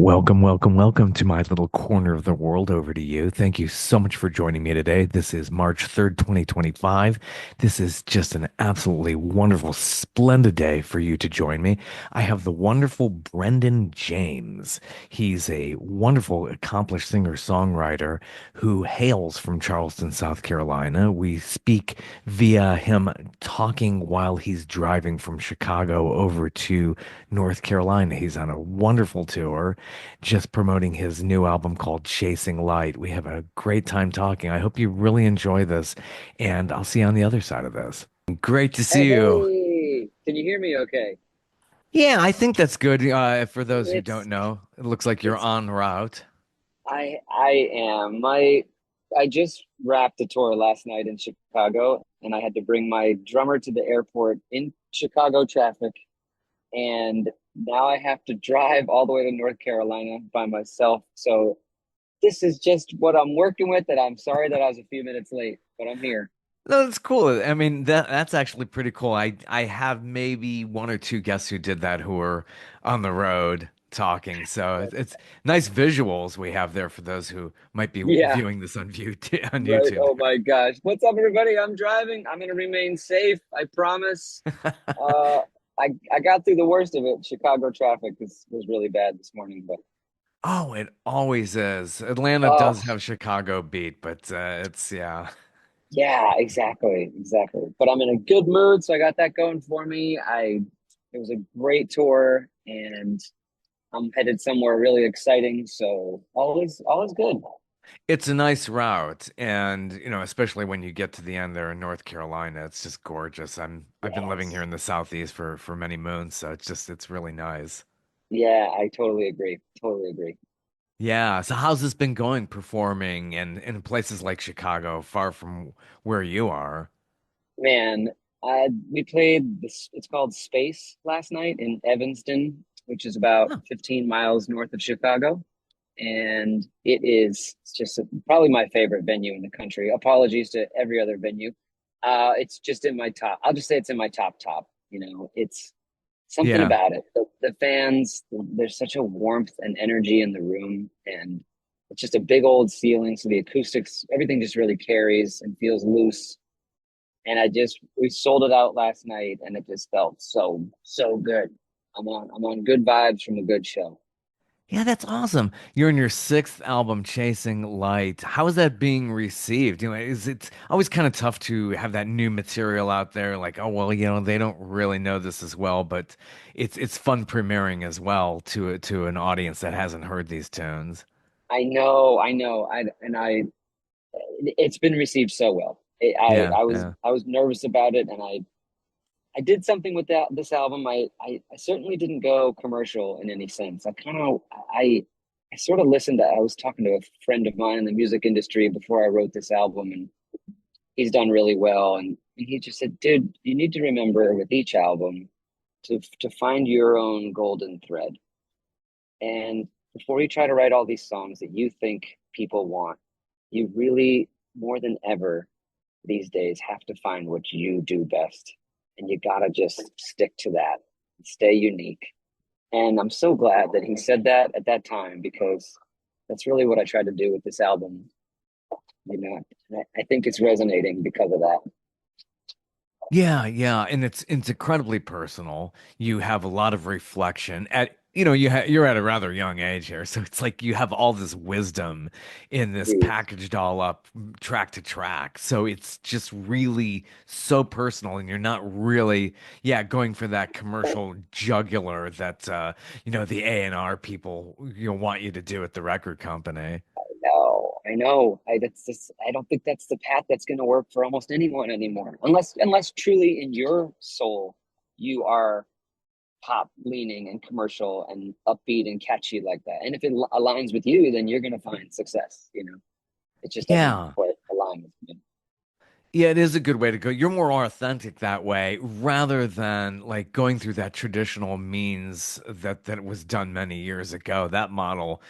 Welcome, welcome, welcome to my little corner of the world. Over to you. Thank you so much for joining me today. This is March 3rd, 2025. This is just an absolutely wonderful, splendid day for you to join me. I have the wonderful Brendan James. He's a wonderful, accomplished singer-songwriter who hails from Charleston, South Carolina. We speak via him talking while he's driving from Chicago over to North Carolina. He's on a wonderful tour just promoting his new album called Chasing Light. We have a great time talking. I hope you really enjoy this, and I'll see you on the other side of this. Great to Hey, see you. hey, can you hear me okay? Yeah, I think that's good. For those who don't It's know, it looks like you're it's en route. I am. I just wrapped a tour last night in Chicago and I had to bring my drummer to the airport in Chicago traffic, and now I have to drive all the way to North Carolina by myself. So this is just what I'm working with, and I'm sorry that I was a few minutes late, but I'm here. No, that's cool. I mean, that's actually pretty cool. I have maybe one or two guests who did that who are on the road talking. So it's nice visuals we have there for those who might be Yeah, viewing this on view on right. YouTube. Oh my gosh. What's up, everybody? I'm driving. I'm gonna remain safe. I promise. Uh, I got through the worst of it. Chicago traffic was really bad this morning, but Oh, it always is. Atlanta oh does have Chicago beat, but it's yeah. yeah, exactly. But I'm in a good mood, so I got that going for me. I It was a great tour, and I'm headed somewhere really exciting. So all is good. It's a nice route, and especially when you get to the end there in North Carolina, it's just gorgeous. I've been living here Yes. in the Southeast for many moons, so it's really nice. Yeah, I totally agree. Totally agree. Yeah. So how's this been going performing in places like Chicago, far from where you are? Man, we played this. It's called Space last night in Evanston, which is about Huh. 15 miles north of Chicago, and it's just probably my favorite venue in the country. Apologies to every other venue. It's just in my top. I'll just say it's in my top. It's something Yeah. about it. The fans, there's such a warmth and energy in the room, and it's just a big old ceiling, so the acoustics, everything just really carries and feels loose, and we sold it out last night, and it just felt so good. I'm on good vibes from a good show. Yeah, that's awesome. You're in your sixth album, Chasing Light. How is that being received? Is it's always kind of tough to have that new material out there, like, oh well, they don't really know this as well, but it's fun premiering as well to an audience that hasn't heard these tunes. I know. It's been received so well. Yeah, yeah. I was nervous about it, and I did something with this album. I certainly didn't go commercial in any sense. I sort of listened to. I was talking to a friend of mine in the music industry before I wrote this album, and he's done really well. And he just said, "Dude, you need to remember with each album to find your own golden thread. And before you try to write all these songs that you think people want, you really, more than ever these days, have to find what you do best. And you gotta just stick to that, stay unique." And I'm so glad that he said that at that time, because that's really what I tried to do with this album. I think it's resonating because of that. Yeah, yeah, and it's incredibly personal. You have a lot of reflection at you're at a rather young age here, so it's like you have all this wisdom in this Jeez. packaged all up track to track. So it's just really so personal, and you're not really, yeah, going for that commercial jugular that the A&R people want you to do at the record company. No, I know. I don't think that's the path that's going to work for almost anyone anymore, unless truly in your soul you are pop leaning and commercial and upbeat and catchy like that. And if it aligns with you, then you're going to find success. It just doesn't Yeah. quite align with me. Yeah, it is a good way to go. You're more authentic that way rather than like going through that traditional means that was done many years ago. That model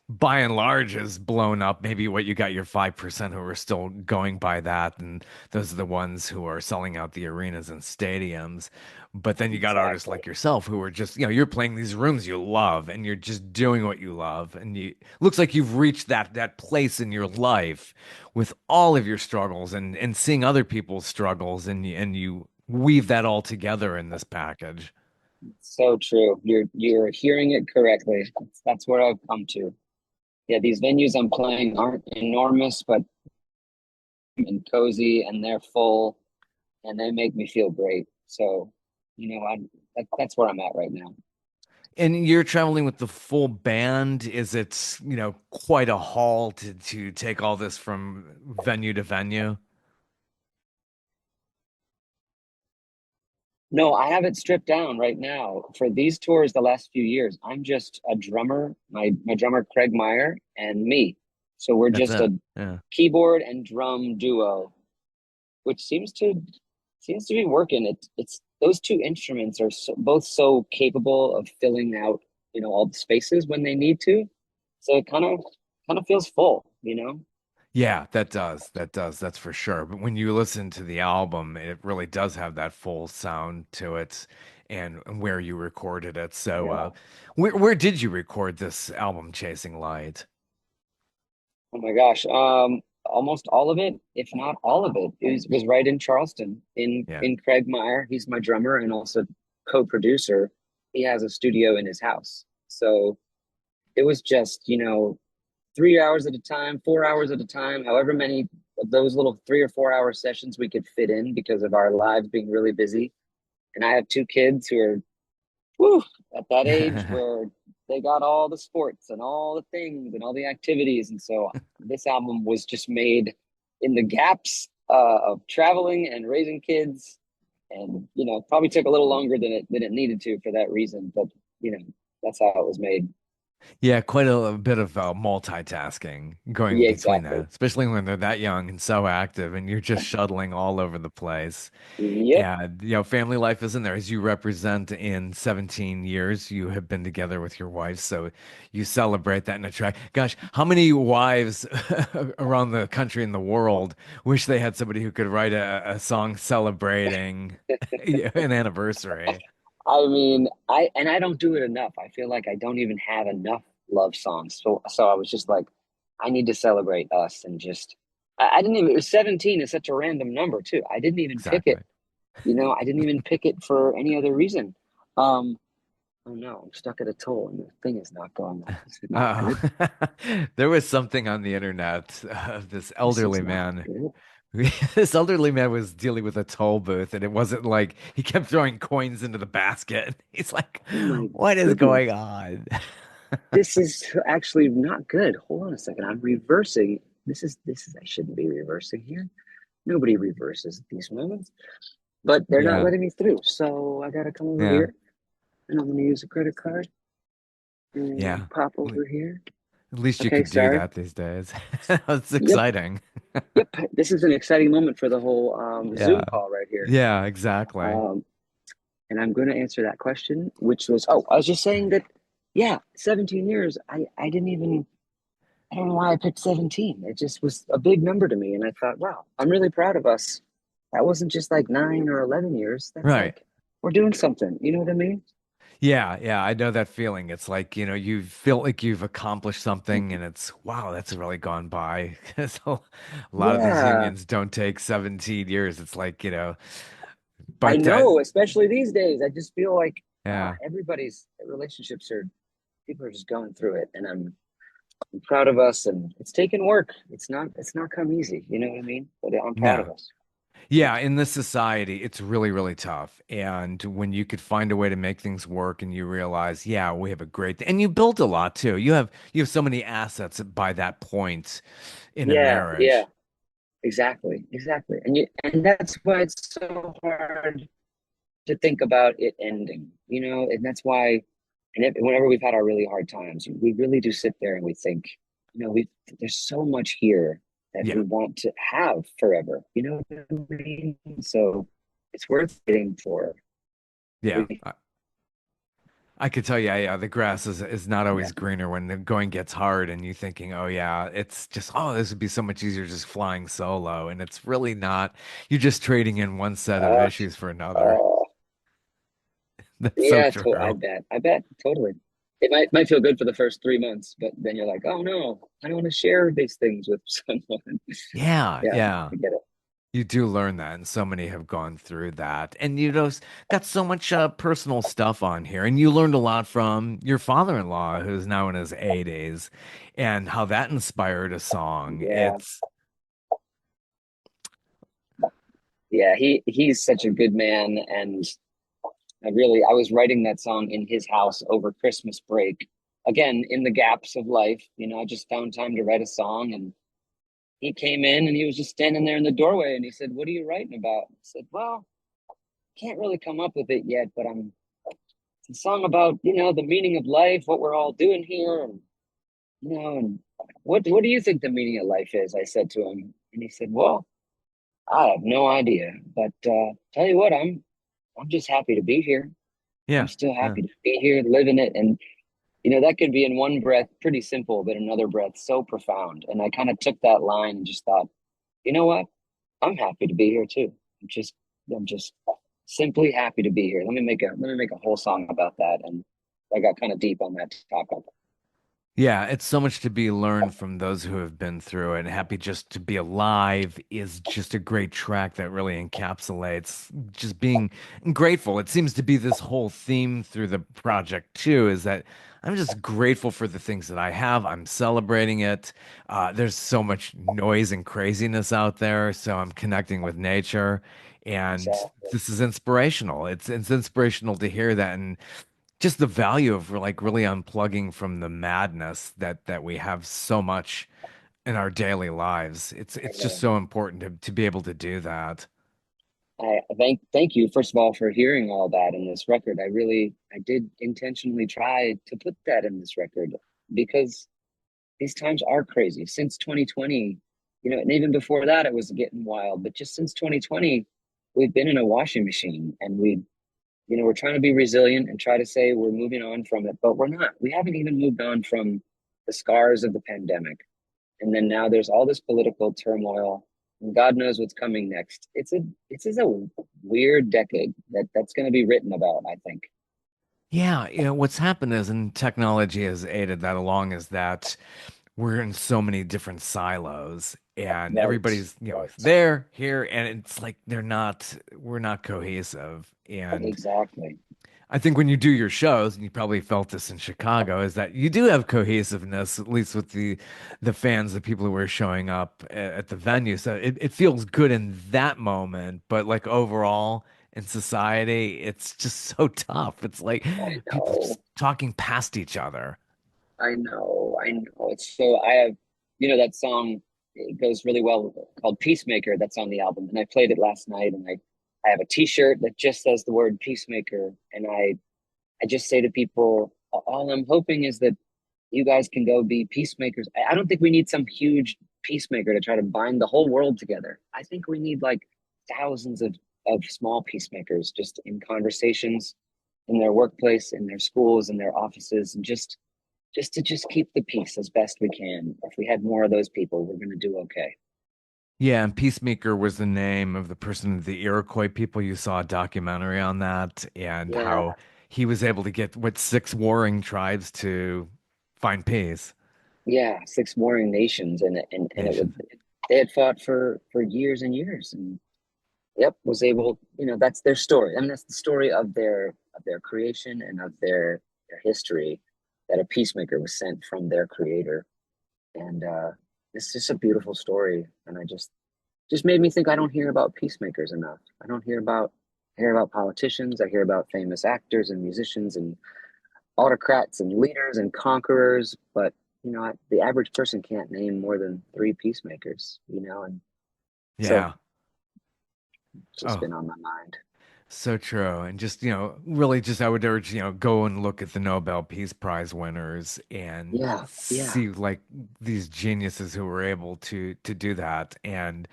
by and large is blown up. Maybe what you got your 5% who are still going by that, and those are the ones who are selling out the arenas and stadiums. But then you got artists Exactly. like yourself who are just, you're playing these rooms you love and you're just doing what you love. And you looks like you've reached that place in your life with all of your struggles and seeing other people's struggles and you weave that all together in this package. So true. You're hearing it correctly. That's where I've come to. Yeah, these venues I'm playing aren't enormous, but and cozy, and they're full, and they make me feel great. So, that's where I'm at right now. And you're traveling with the full band. Is it, quite a haul to take all this from venue to venue? No, I have it stripped down right now. For these tours the last few years, I'm just a drummer, my drummer Craig Meyer and me. So we're That's just it. a Yeah. keyboard and drum duo, which seems to be working. It's those two instruments are both so capable of filling out, all the spaces when they need to. So it kind of feels full. Yeah, that does. That does. That's for sure. But when you listen to the album, it really does have that full sound to it and where you recorded it. So, Yeah. where did you record this album, Chasing Light? Oh my gosh. Almost all of it, if not all of it, was right in Charleston Yeah. in Craig Meyer. He's my drummer and also co-producer. He has a studio in his house. So it was just, 3 hours at a time, 4 hours at a time, however many of those little 3 or 4 hour sessions we could fit in because of our lives being really busy. And I have two kids who are whew, at that age where they got all the sports and all the things and all the activities. And so this album was just made in the gaps of traveling and raising kids. And, probably took a little longer than it needed to for that reason. But, you know, that's how it was made. Yeah, quite a bit of multitasking going Yeah, between that, exactly. especially when they're that young and so active, and you're just shuttling all over the place. Yep. And, family life is in there as you represent in 17 years. You have been together with your wife, so you celebrate that in a track. Gosh, how many wives around the country and the world wish they had somebody who could write a song celebrating an anniversary? I mean, I don't do it enough. I feel like I don't even have enough love songs. So I was just like, I need to celebrate us and just I didn't even it was 17 is such a random number too. I didn't even pick it. Exactly. I didn't even pick it for any other reason. Um, oh no, I'm stuck at a toll and the thing is not going up. This is not Oh, good. there was something on the internet. This This is elderly not man, good. this elderly man was dealing with a toll booth, and it wasn't like he kept throwing coins into the basket. He's like, Oh my "What is going goodness. on?" This is actually not good. Hold on a second. I'm reversing. This is I shouldn't be reversing here. Nobody reverses at these moments. But they're not Yeah, letting me through. So I gotta come over yeah, here and I'm gonna use a credit card and yeah. pop At over here. least you Okay, could do sorry. that these days. It's Yep, exciting. yep. This is an exciting moment for the whole Yeah, Zoom call right here. yeah, exactly. Um, and I'm gonna answer that question, which was, I was just saying that, yeah, 17 years. I didn't even I don't know why I picked 17. It just was a big number to me, and I thought, wow, I'm really proud of us. That wasn't just like 9 or 11 years. That's Right. like we're doing something. You know what I mean? Yeah, yeah, I know that feeling. It's like, you feel like you've accomplished something and it's, wow, that's really gone by. 'Cause a lot of these Yeah. unions don't take 17 years. It's like, I but know, especially these days. I just feel like yeah. everybody's relationships are people are just going through it, and I'm proud of us. And it's taken work. It's not come easy. You know what I mean? But I'm proud of No. us. Yeah, in this society, it's really, really tough. And when you could find a way to make things work and you realize, yeah, we have a great, and you built a lot too. You have so many assets by that point in a Yeah, yeah, marriage. exactly. And that's why it's so hard to think about it ending. And that's why, whenever we've had our really hard times, we really do sit there and we think, we there's so much here that Yeah. we want to have forever. You know what I mean? So it's worth getting for. Yeah. We I could tell you, yeah, the grass is not Yeah. always greener when the going gets hard and you thinking, oh yeah, it's just, oh, this would be so much easier just flying solo. And it's really not. You're just trading in one set of Uh, issues for another. uh, That's so yeah, I true. bet. I bet totally. It might feel good for the first 3 months, but then you're like, oh no, I don't want to share these things with someone. Yeah, Yeah, yeah. I get it. You do learn that, and so many have gone through that. And you know, got so much personal stuff on here. And you learned a lot from your father-in-law, who's now in his 80s, and how that inspired a song. Yeah, yeah. He's such a good man, and I was writing that song in his house over Christmas break. Again, in the gaps of life, I just found time to write a song, and he came in and he was just standing there in the doorway, and he said, "What are you writing about?" I said, "Well, can't really come up with it yet, but it's a song about the meaning of life, what we're all doing here, and and what do you think the meaning of life is?" I said to him, and he said, "Well, I have no idea, but tell you what, I'm just happy to be here. I'm Yeah, still yeah. happy to be here, living it." And that could be in one breath pretty simple, but another breath so profound. And I kind of took that line and just thought, you know what? I'm happy to be here too. I'm just I'm just simply happy to be here. Let me make a whole song about that. And I got kind of deep on that topic. Yeah, it's so much to be learned from those who have been through it. And Happy Just to Be Alive is just a great track that really encapsulates just being grateful. It seems to be this whole theme through the project too, is that I'm just grateful for the things that I have. I'm celebrating it. There's so much noise and craziness out there, so I'm connecting with nature. And So this is inspirational. It's inspirational to hear that. And just the value of like really unplugging from the madness that we have so much in our daily lives. I It's just know. so important to be able to do that. I thank you first of all for hearing all that in this record. I did intentionally try to put that in this record because these times are crazy. Since 2020, and even before that, it was getting wild. But just since 2020, we've been in a washing machine, and we're trying to be resilient and try to say we're moving on from it, but we're not. We haven't even moved on from the scars of the pandemic, and then now there's all this political turmoil, and God knows what's coming next. It's a weird decade that's going to be written about, I think. Yeah, what's happened is, and technology has aided that along, is that we're in so many different silos and Right, everybody's, right, there, here, and it's like we're not cohesive. And exactly. I think when you do your shows, and you probably felt this in Chicago, is that you do have cohesiveness, at least with the fans, the people who are showing up at the venue. So it feels good in that moment, but like overall in society, it's just so tough. It's like I people just know. talking past each other. I know, I know. It's so I have, that song. It goes really well called "Peacemaker." That's on the album, and I played it last night. And I have a T-shirt that just says the word "Peacemaker," and I just say to people, all I'm hoping is that you guys can go be peacemakers. I don't think we need some huge peacemaker to try to bind the whole world together. I think we need like thousands of small peacemakers just in conversations, in their workplace, in their schools, in their offices, and just keep the peace as best we can. If we had more of those people, we're going to do okay. Yeah, and Peacemaker was the name of the person, the Iroquois people. You saw a documentary on that and Yeah, how he was able to get what six warring tribes to find peace. yeah, six warring nations, and it Nation. would they had fought for years and years, and yep, was able. That's their story. I mean, that's the story of their creation and of their history. That a peacemaker was sent from their creator, and it's just a beautiful story. And I just made me think I don't hear about peacemakers enough. I hear about politicians, I hear about famous actors and musicians and autocrats and leaders and conquerors, but the average person can't name more than three peacemakers, and so Yeah. it's just Oh, been on my mind. so true. And just, really just I would urge, go and look at the Nobel Peace Prize winners and Yeah, yeah, see like these geniuses who were able to do that and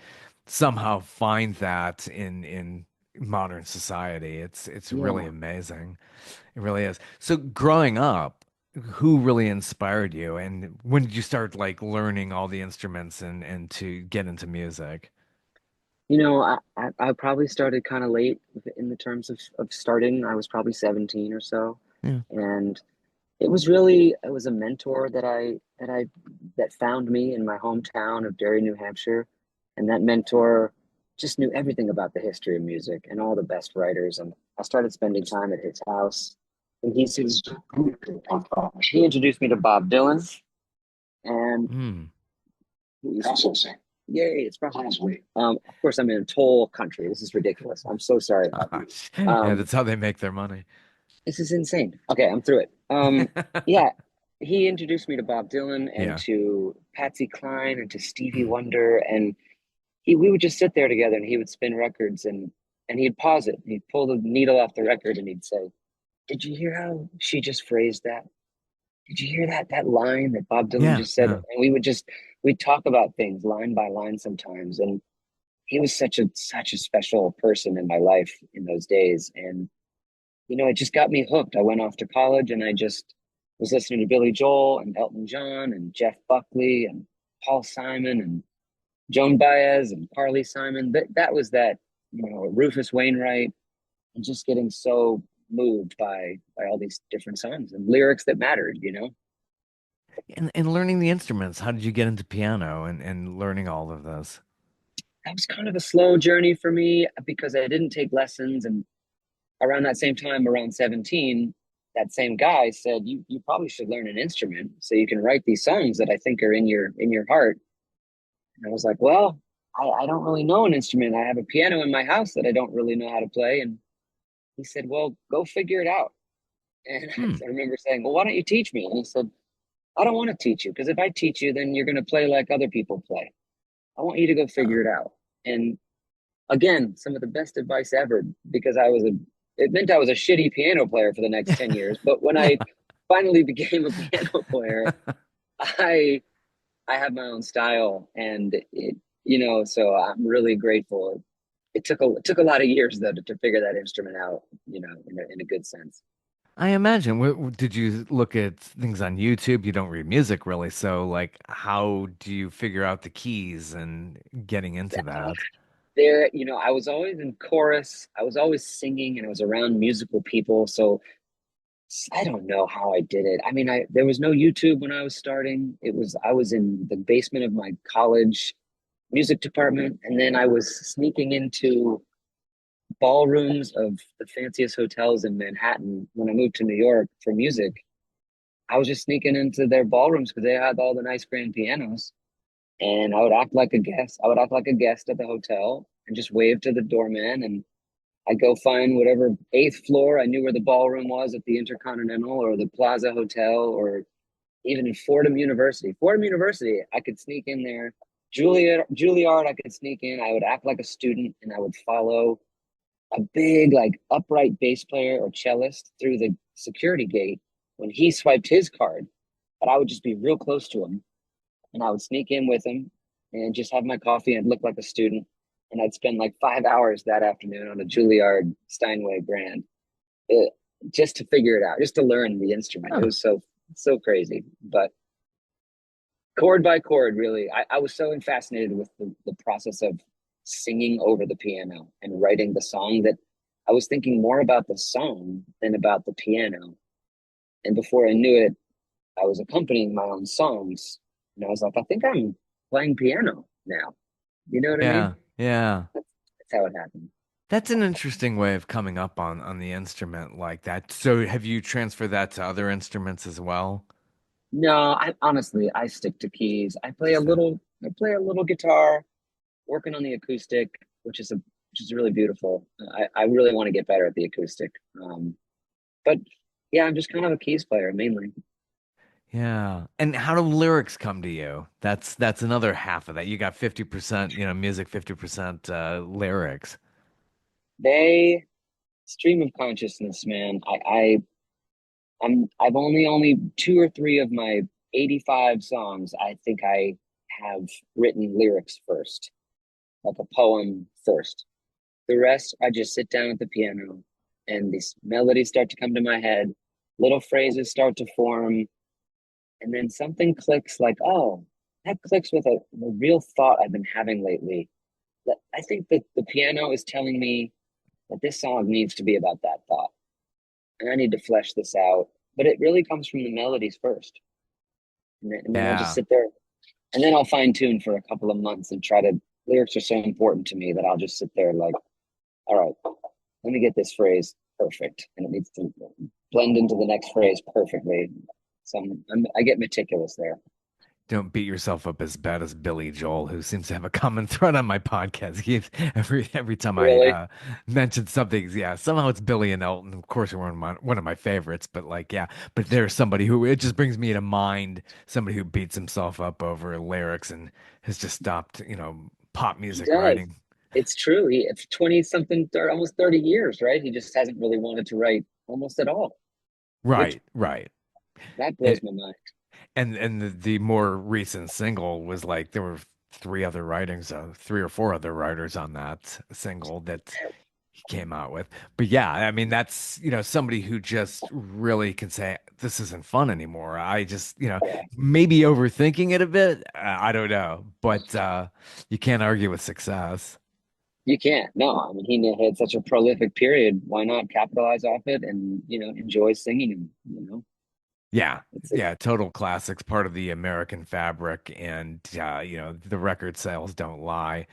somehow find that in modern society. It's really Yeah. amazing. It really is. So growing up, who really inspired you, and when did you start like learning all the instruments and to get into music? I probably started kind of late in the terms of starting. I was probably 17 or so. Yeah. And it was a mentor that found me in my hometown of Derry, New Hampshire. And that mentor just knew everything about the history of music and all the best writers. And I started spending time at his house. And he introduced me to Bob Dylan. And Hmm. yay, it's probably of course I'm in a toll country. This is ridiculous. I'm so sorry, Bob. Gosh. Yeah, Um, that's how they make their money. This is insane. Okay, I'm through it. Yeah, he introduced me to Bob Dylan and Yeah. to Patsy Cline and to Stevie Wonder, and we would just sit there together, and he would spin records, and he'd pause it, he'd pull the needle off the record, and he'd say, "Did you hear how she just phrased that? Did you hear that line that Bob Dylan Yeah. just said?" Yeah. And we'd talk about things line by line sometimes, and he was such a special person in my life in those days, and it just got me hooked. I went off to college and I just was listening to Billy Joel and Elton John and Jeff Buckley and Paul Simon and Joan Baez and Carly Simon. That was that, Rufus Wainwright, and just getting so moved by all these different songs and lyrics that mattered. And learning the instruments, how did you get into piano and learning all of this? That was kind of a slow journey for me because I didn't take lessons, and around that same time, around 17, that same guy said, you probably should learn an instrument so you can write these songs that I think are in your heart. And I was like, well, I don't really know an instrument. I have a piano in my house that I don't really know how to play. And he said, well, go figure it out. And Hmm. I remember saying, well, why don't you teach me? And he said, I don't want to teach you because if I teach you, then you're going to play like other people play. I want you to go Oh. figure it out. And again, some of the best advice ever because it meant I was a shitty piano player for the next 10 years. But when I finally became a piano player, I I have my own style and so I'm really grateful. It took a lot of years though to figure that instrument out, in a good sense. I imagine. Did you look at things on YouTube? You don't read music really, so like, how do you figure out the keys and getting into that? I was always in chorus. I was always singing and I was around musical people. So I don't know how I did it. I mean, there was no YouTube when I was starting. I was in the basement of my college music department, and then I was sneaking into ballrooms of the fanciest hotels in Manhattan when I moved to New York for music. I was just sneaking into their ballrooms because they had all the nice grand pianos, and I would act like a guest. I would act like a guest at the hotel and just wave to the doorman, and I'd go find whatever eighth floor. I knew where the ballroom was at the Intercontinental or the Plaza Hotel or even in Fordham University. Fordham University, I could sneak in there. Juilliard, I could sneak in. I would act like a student and I would follow a big, like, upright bass player or cellist through the security gate when he swiped his card. But I would just be real close to him and I would sneak in with him and just have my coffee and look like a student. And I'd spend like 5 hours that afternoon on a Juilliard Steinway grand, it, just to figure it out, just to learn the instrument. It Huh. was so crazy. But chord by chord, really, I was so fascinated with the process of singing over the piano and writing the song that I was thinking more about the song than about the piano. And before I knew it, I was accompanying my own songs. And I was like, I think I'm playing piano now. You know what I mean? Yeah, yeah. That's how it happened. That's an interesting way of coming up on the instrument like that. So have you transferred that to other instruments as well? No, I stick to keys. Just I play a little guitar, working on the acoustic, which is really beautiful. I really want to get better at the acoustic. But yeah, I'm just kind of a keys player mainly. yeah. And how do lyrics come to you? That's another half of that. You got 50%, music, 50% lyrics. They stream of consciousness, man. I've only two or three of my 85 songs. I think I have written lyrics first, like a poem first. The rest, I just sit down at the piano and these melodies start to come to my head, little phrases start to form, and then something clicks like, oh, that clicks with a real thought I've been having lately. I think that the piano is telling me that this song needs to be about that thought, and I need to flesh this out. But it really comes from the melodies first. And then I'll just Yeah. sit there, and then I'll fine tune for a couple of months and try to. Lyrics are so important to me that I'll just sit there like, all right, let me get this phrase perfect, and it needs to blend into the next phrase perfectly. So I get meticulous there. Don't beat yourself up as bad as Billy Joel, who seems to have a common thread on my podcast. Every time I Really, mention something, yeah, somehow it's Billy and Elton. Of course, they're one of my favorites, but like, yeah, but there's somebody who it just brings me to mind somebody who beats himself up over lyrics and has just stopped, pop he music does. writing. It's true. He it's 20 something, almost 30 years, right? He just hasn't really wanted to write almost at all, which Right, right. that blows It, my mind. and the more recent single was like there were three or four other writers on that single that he came out with. But yeah, I mean that's somebody who just really can say this isn't fun anymore. I just Yeah, maybe overthinking it a bit. I don't know, but you can't argue with success. you can't. No, I mean he had such a prolific period. Why not capitalize off it and enjoy singing him? Yeah, It's a yeah, total classics, part of the American fabric, and the record sales don't lie.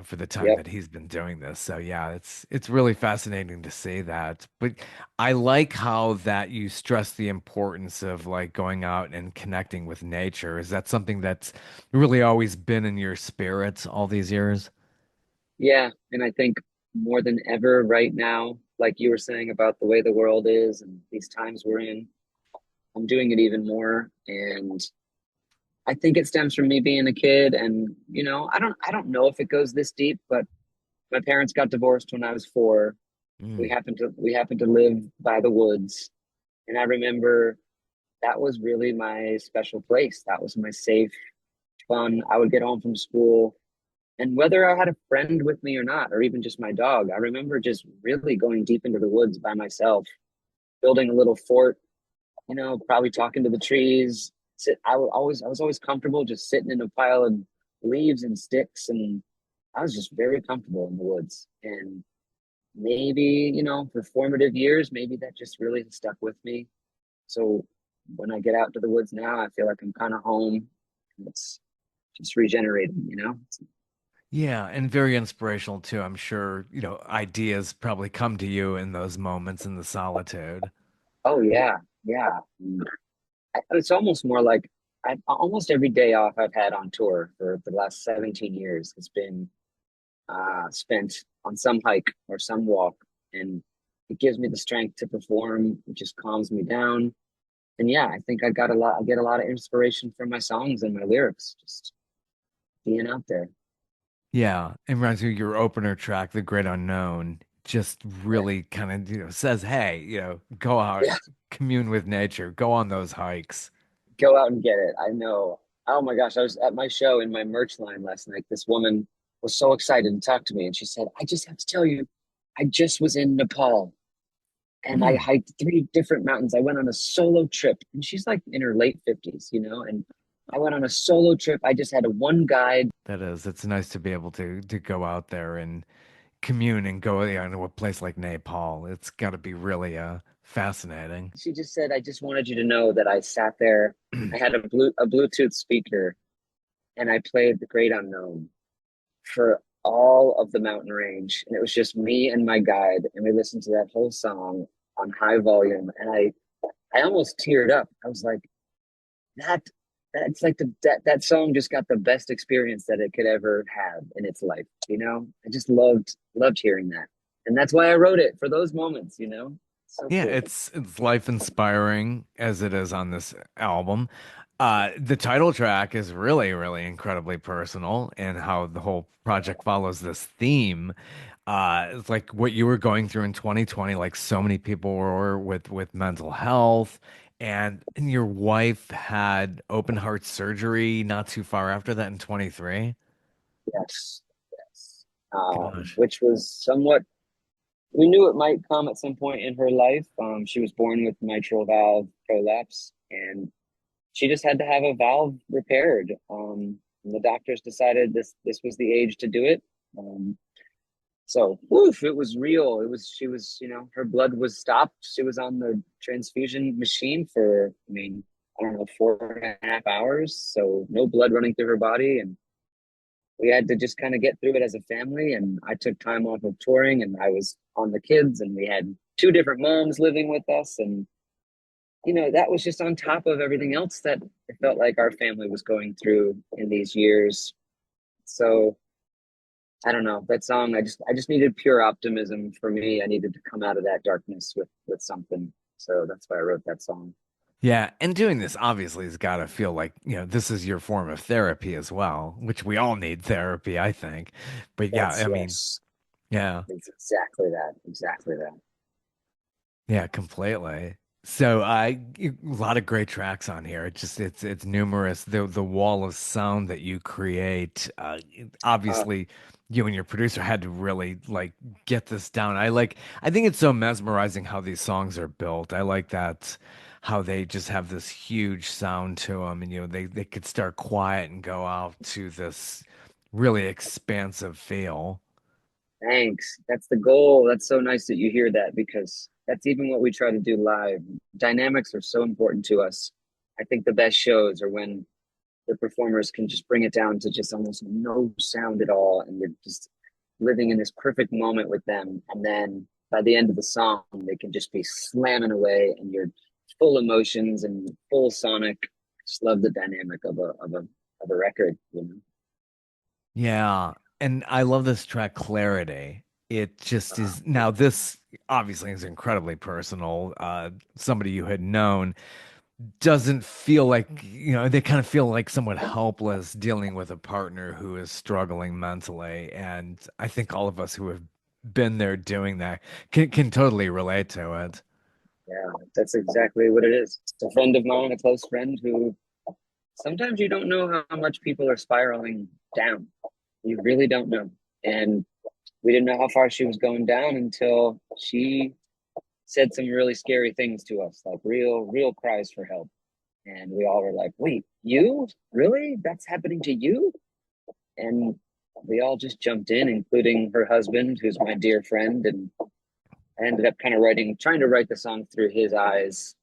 For the time yep. that he's been doing this. So yeah, it's really fascinating to see that. But I like how that you stress the importance of like going out and connecting with nature. Is that something that's really always been in your spirit all these years? Yeah, and I think more than ever right now, like you were saying about the way the world is and these times we're in, I'm doing it even more. And I think it stems from me being a kid. And I don't know if it goes this deep, but my parents got divorced when I was 4. We Mm. happened to live by the woods, and I remember that was really my special place. That was my safe, fun. I would get home from school, and whether I had a friend with me or not, or even just my dog, I remember just really going deep into the woods by myself, building a little fort, probably talking to the trees. I was always comfortable just sitting in a pile of leaves and sticks, and I was just very comfortable in the woods. And maybe, for formative years, maybe that just really stuck with me. So when I get out to the woods now, I feel like I'm kind of home. It's just regenerating. Yeah, and very inspirational too. I'm sure, ideas probably come to you in those moments in the solitude. Oh yeah, yeah. It's almost more like almost every day off I've had on tour for the last 17 years. It's been spent on some hike or some walk, and it gives me the strength to perform. It just calms me down, and yeah, I think I got a lot. I get a lot of inspiration from my songs and my lyrics, just being out there. Yeah, it reminds me of your opener track, The Great Unknown, just really kind of, says, hey, go out, Yeah, commune with nature, go on those hikes. go out and get it. I know. Oh my gosh, I was at my show in my merch line last night. This woman was so excited to talk to me, and she said, "I just have to tell you, I just was in Nepal." And I Mm, hiked 3 different mountains. I went on a solo trip, and she's like in her late 50s. And I went on a solo trip. I just had a one guide. that is, it's nice to be able to go out there and commune and go, to a place like Nepal. It's got to be really fascinating. She just said, "I just wanted you to know that I sat there. I had a Bluetooth speaker, and I played The Great Unknown for all of the mountain range, and it was just me and my guide, and we listened to that whole song on high volume, and I almost teared up. I was like, that that's like that song just got the best experience that it could ever have in its life. I just loved hearing that, and that's why I wrote it for those moments. So Yeah, cool. it's life inspiring as it is on this album. The title track is really, really incredibly personal and how the whole project follows this theme. It's like what you were going through in 2020, like so many people were with mental health, and your wife had open heart surgery not too far after that in 23. Yes, yes. Gosh. which was somewhat, we knew it might come at some point in her life. She was born with mitral valve prolapse, and she just had to have a valve repaired. And the doctors decided this was the age to do it. Um, so, woof, it was real. It was She was, her blood was stopped. She was on the transfusion machine for, I mean, I don't know, 4.5 hours. So no blood running through her body, and we had to just kind of get through it as a family. And I took time off of touring, and I was on the kids, and we had two different moms living with us, and that was just on top of everything else that it felt like our family was going through in these years. So I don't know, that song, I just needed pure optimism for me. I needed to come out of that darkness with something. So that's why I wrote that song. Yeah, and doing this obviously has got to feel like, this is your form of therapy as well, which we all need therapy, I think. But yeah, That's I mean, Yes, yeah. it's exactly that. Exactly that. Yeah, completely. So a lot of great tracks on here. It's numerous. The wall of sound that you create. Uh, Obviously, you and your producer had to really like get this down. I think it's so mesmerizing how these songs are built. I like that how they just have this huge sound to them, and they could start quiet and go out to this really expansive feel. Thanks. That's the goal. That's so nice that you hear that, because that's even what we try to do live. Dynamics are so important to us. I think the best shows are when the performers can just bring it down to just almost no sound at all, and you're just living in this perfect moment with them. And then by the end of the song, they can just be slamming away, and you're full emotions and full sonic. Just love the dynamic of a record, you know. Yeah, and I love this track Clarity. It just is now this obviously is incredibly personal. Somebody you had known doesn't feel like, they kind of feel like somewhat helpless dealing with a partner who is struggling mentally. And I think all of us who have been there doing that can totally relate to it. Yeah, that's exactly what it is. It's a friend of mine, a close friend, who sometimes you don't know how much people are spiraling down. You really don't know. And we didn't know how far she was going down until she said some really scary things to us, like real cries for help. And we all were like, wait, you? Really? That's happening to you? And we all just jumped in, including her husband, who's my dear friend. And I ended up kind of trying to write the song through his eyes,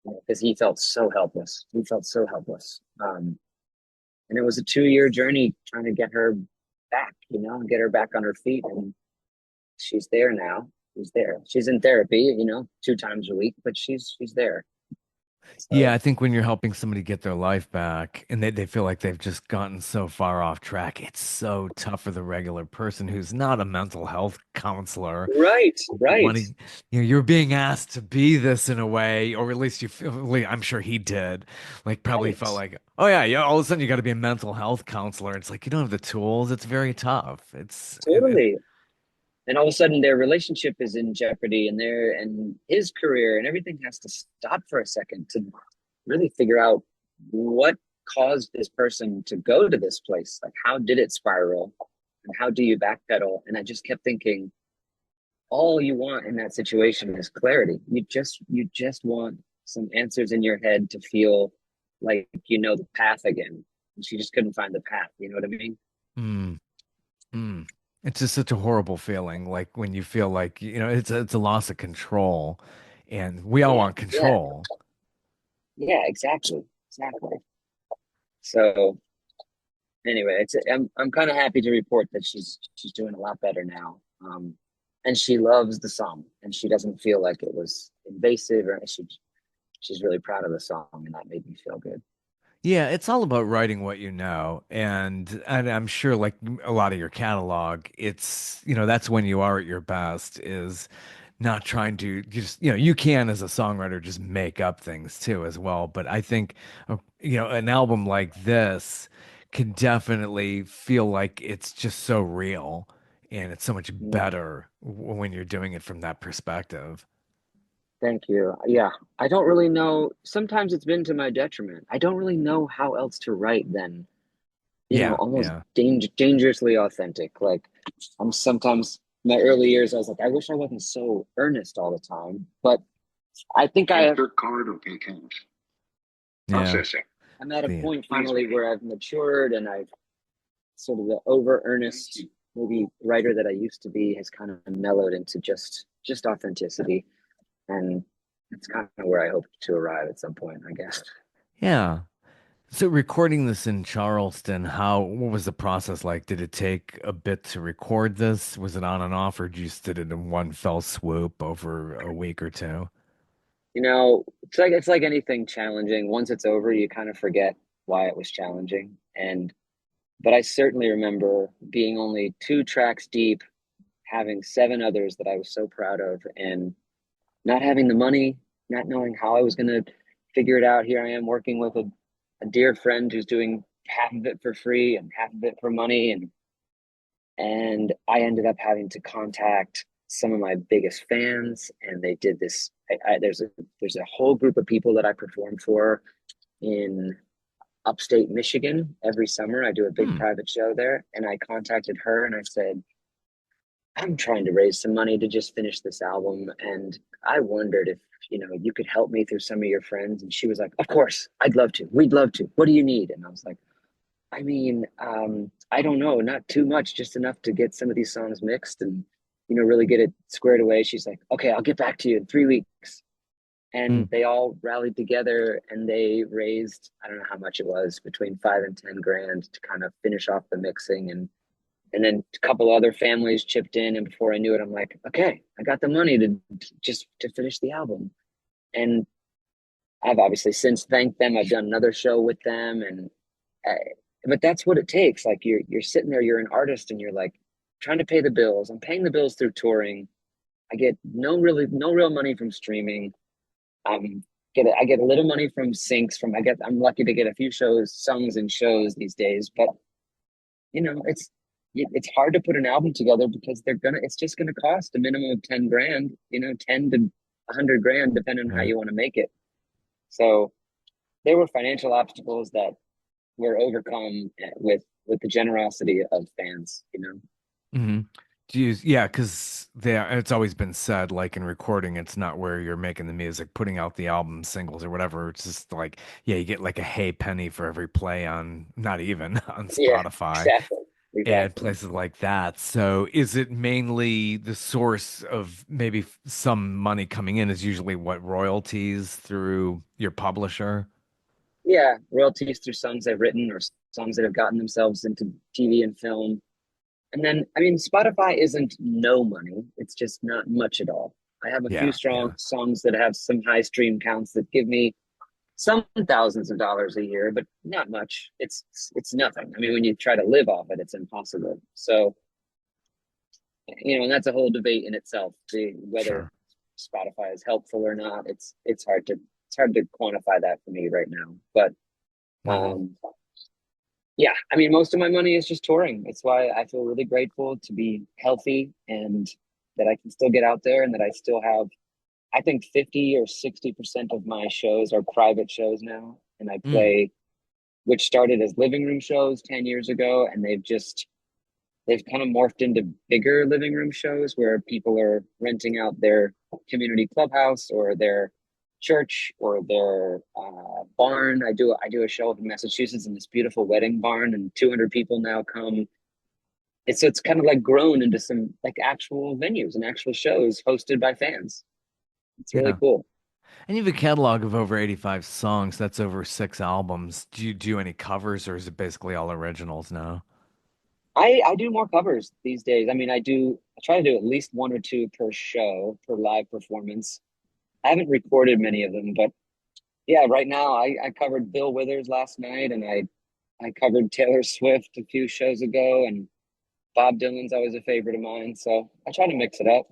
because he felt so helpless. He felt so helpless. And it was a 2 year journey trying to get her back, and get her back on her feet. And she's there now. She's there. She's in therapy, 2 times a week, but she's there. Yeah, So I think when you're helping somebody get their life back and they feel like they've just gotten so far off track, it's so tough for the regular person who's not a mental health counselor. right, right, Wanting, you're being asked to be this in a way, or at least you feel, like, I'm sure he did, like probably right. felt like, oh yeah, yeah, all of a sudden you got to be a mental health counselor. It's like you don't have the tools. It's very tough. Totally. And all of a sudden their relationship is in jeopardy, and his career and everything has to stop for a second to really figure out what caused this person to go to this place. Like, how did it spiral, and how do you backpedal? And I just kept thinking, all you want in that situation is clarity. You just want some answers in your head to feel like you know the path again. And she just couldn't find the path. You know what I mean? Mm, mm. It's just such a horrible feeling, like when you feel like, it's a loss of control, and we all Yeah, want yeah, control. yeah. Exactly, exactly. So anyway, I'm kind of happy to report that she's doing a lot better now. And she loves the song, and she doesn't feel like it was invasive, or she's really proud of the song, and that made me feel good. Yeah, it's all about writing what you know. And I'm sure like a lot of your catalog, it's, that's when you are at your best is not trying to just, you can as a songwriter just make up things too as well. But I think, an album like this can definitely feel like it's just so real and it's so much Mm, better when you're doing it from that perspective. thank you. Yeah, I don't really know. Sometimes it's been to my detriment. I don't really know how else to write than Yeah, almost yeah. dangerously authentic. Like I'm sometimes in my early years, I was like, I wish I wasn't so earnest all the time. But I think I have. Card or pay cash? Yeah. Processing. I'm at a The point finally where I've matured and I've sort of the over earnest movie writer that I used to be has kind of mellowed into just authenticity. And it's kind of where I hope to arrive at some point, I guess. yeah. So recording this in Charleston, what was the process like? Did it take a bit to record this? Was it on and off, or just did it in one fell swoop over a week or two? It's like anything challenging. Once it's over, you kind of forget why it was challenging. And but I certainly remember being only two tracks deep, having seven others that I was so proud of, and not having the money, not knowing how I was going to figure it out. Here I am working with a dear friend who's doing half of it for free and half of it for money, and I ended up having to contact some of my biggest fans, and they did this. There's a whole group of people that I perform for in upstate Michigan every summer. I do a big Hmm. private show there, and I contacted her and I said, I'm trying to raise some money to just finish this album. And I wondered if, you could help me through some of your friends. And she was like, of course, I'd love to. We'd love to. What do you need? And I was like, I don't know, not too much, just enough to get some of these songs mixed and, really get it squared away. She's like, okay, I'll get back to you in 3 weeks. Hmm. And they all rallied together and they raised, I don't know how much it was, between 5 and 10 grand to kind of finish off the mixing. And then a couple other families chipped in, and before I knew it, I'm like, okay, I got the money to finish the album. And I've obviously since thanked them. I've done another show with them, and I, but that's what it takes. Like you're sitting there, you're an artist, and you're like trying to pay the bills. I'm paying the bills through touring. I get no real money from streaming. I get a little money from syncs. I'm lucky to get a few songs and shows these days, but you know, it's it's hard to put an album together because it's just gonna cost a minimum of 10 grand, 10 to 100 grand, depending on how Right. you want to make it. So there were financial obstacles that were overcome with the generosity of fans. Hmm. Yeah, because it's always been said, like in recording, it's not where you're making the music, putting out the album singles or whatever. It's just like, yeah, you get like a hay penny for every play on, not even on Yeah, Spotify exactly. and Exactly. places like that. So is it mainly the source of maybe some money coming in is usually what royalties through your publisher? Yeah, royalties through songs I've written or songs that have gotten themselves into TV and film. And then, I mean, Spotify isn't no money. It's just not much at all. I have a few Yeah, strong yeah, songs that have some high stream counts that give me some thousands of dollars a year, but not much. It's nothing. I mean, when you try to live off it, it's impossible. So, and that's a whole debate in itself, whether sure. Spotify is helpful or not. It's hard to quantify that for me right now. But Hmm. um, yeah, I mean, most of my money is just touring. It's why I feel really grateful to be healthy and that I can still get out there and that I still have, I think 50 or 60% of my shows are private shows now. And I Mm. play, which started as living room shows 10 years ago. And they've kind of morphed into bigger living room shows where people are renting out their community clubhouse or their church or their barn. I do a show up in Massachusetts in this beautiful wedding barn, and 200 people now come. It's kind of like grown into some like actual venues and actual shows hosted by fans. It's really Yeah. cool. And you have a catalog of over 85 songs. That's over 6 albums. Do you do any covers or is it basically all originals now? I do more covers these days. I mean, I try to do at least one or two per show per live performance. I haven't recorded many of them, but yeah, right now I covered Bill Withers last night, and I covered Taylor Swift a few shows ago, and Bob Dylan's always a favorite of mine. So I try to mix it up.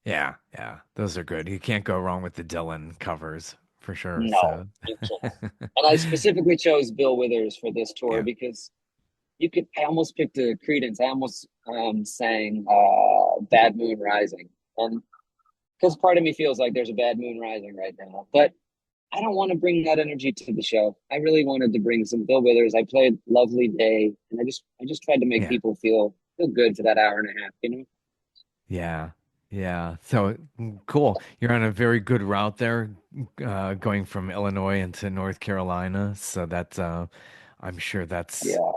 Yeah, yeah. Those are good. You can't go wrong with the Dylan covers for sure. No, So, you can't. And I specifically chose Bill Withers for this tour yeah. because I almost picked a Credence. I almost sang Bad Moon Rising. And because part of me feels like there's a bad moon rising right now. But I don't want to bring that energy to the show. I really wanted to bring some Bill Withers. I played Lovely Day, and I just tried to make Yeah. people feel good for that hour and a half, you know? Yeah. Yeah. So cool. You're on a very good route there, going from Illinois into North Carolina. So I'm sure that's Yeah,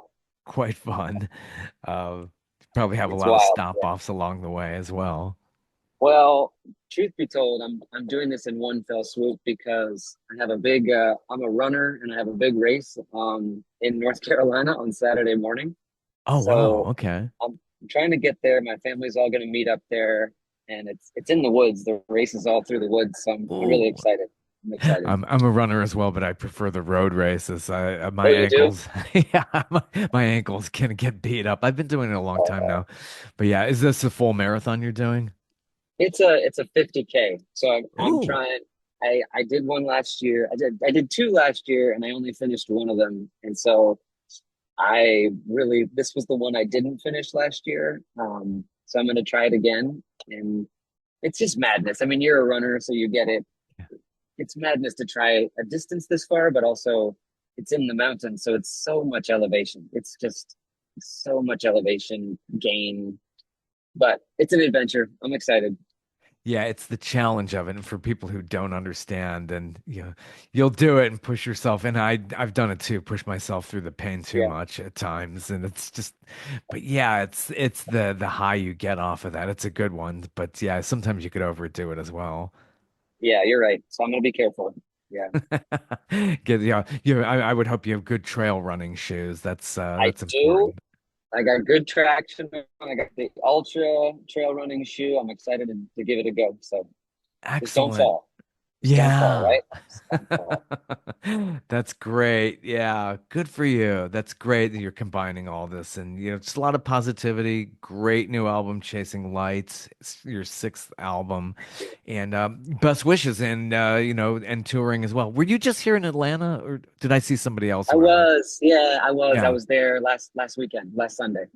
quite fun. Uh, Probably have a it's lot of wild. stop offs along the way as well. Well, truth be told, I'm doing this in one fell swoop because I have a big I'm a runner and I have a big race in North Carolina on Saturday morning. Oh, wow. So Okay. I'm trying to get there. My family's all going to meet up there, and it's in the woods. The race is all through the woods, so I'm really Oh, excited. I'm excited. I'm a runner as well, but I prefer the road races. My Oh, you do? ankles, yeah, my ankles can get beat up. I've been doing it a long time Uh, now, but yeah, is this a full marathon you're doing? it's a 50K. So I'm Oh, trying. I did one last year. I did two last year, and I only finished one of them. And so I really this was the one I didn't finish last year. So I'm going to try it again, and it's just madness. I mean, you're a runner, so you get it. It's madness to try a distance this far, but also it's in the mountains, so it's so much elevation. It's just so much elevation gain, but it's an adventure. I'm excited. yeah, it's the challenge of it, and for people who don't understand, and you'll do it and push yourself. And I've done it too, push myself through the pain too Yeah, much at times, and it's just, but yeah, it's the high you get off of that. It's a good one, but yeah, sometimes you could overdo it as well. yeah, you're right. So I'm gonna be careful. Yeah, I would hope you have good trail running shoes. I That's do. important. I got good traction. I got the Ultra trail running shoe. I'm excited to give it a go. So just don't Excellent. fall. Just don't fall, Yeah. right? Just don't fall. That's great. Yeah, good for you. That's great that you're combining all this and just a lot of positivity. Great new album, Chasing Lights. It's your sixth album. And best wishes and and touring as well. Were you just here in Atlanta or did I see somebody else I around? was, yeah, I was. I Yeah. was there last weekend, last Sunday,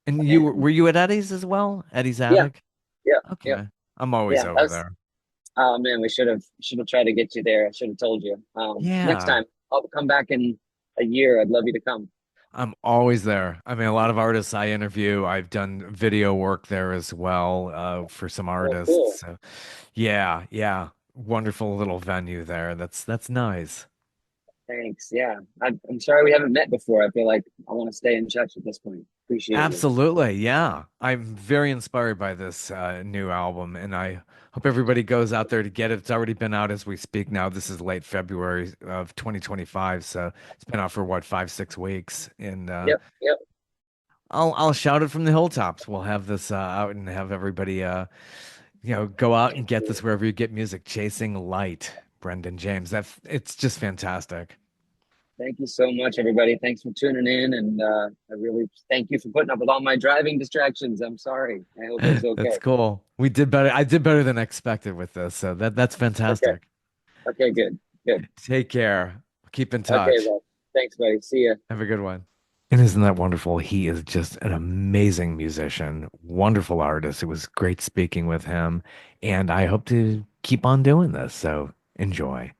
And and were you at Eddie's as well? Eddie's yeah, Attic? yeah, yeah, Okay. I'm always yeah. over That's there. oh man, we should have tried to get you there. I should have told you. Next Yeah. time I'll come back in a year. I'd love you to come. I'm always there. I mean, a lot of artists I interview, I've done video work there as well, for some Oh, artists. cool. So yeah, yeah. Wonderful little venue there. That's nice. Thanks. Yeah, I'm sorry we haven't met before. I feel like I want to stay in touch at this point. Appreciate you. Absolutely. Yeah. I'm very inspired by this new album, and I hope everybody goes out there to get it. It's already been out as we speak now. This is late February of 2025, so it's been out for what, 5, 6 weeks. And Yep, yep. I'll shout it from the hilltops. We'll have this out and have everybody go out and get this wherever you get music. Chasing Light, Brendan James. It's just fantastic. Thank you so much, everybody. Thanks for tuning in, and I really thank you for putting up with all my driving distractions. I'm sorry. I hope it was okay. That's cool. We did better. I did better than expected with this. So that's Okay. fantastic. Okay. Good. Good. Take care. Keep in Okay. touch. Well, thanks, buddy. See ya. Have a good one. And isn't that wonderful? He is just an amazing musician, wonderful artist. It was great speaking with him, and I hope to keep on doing this. So enjoy.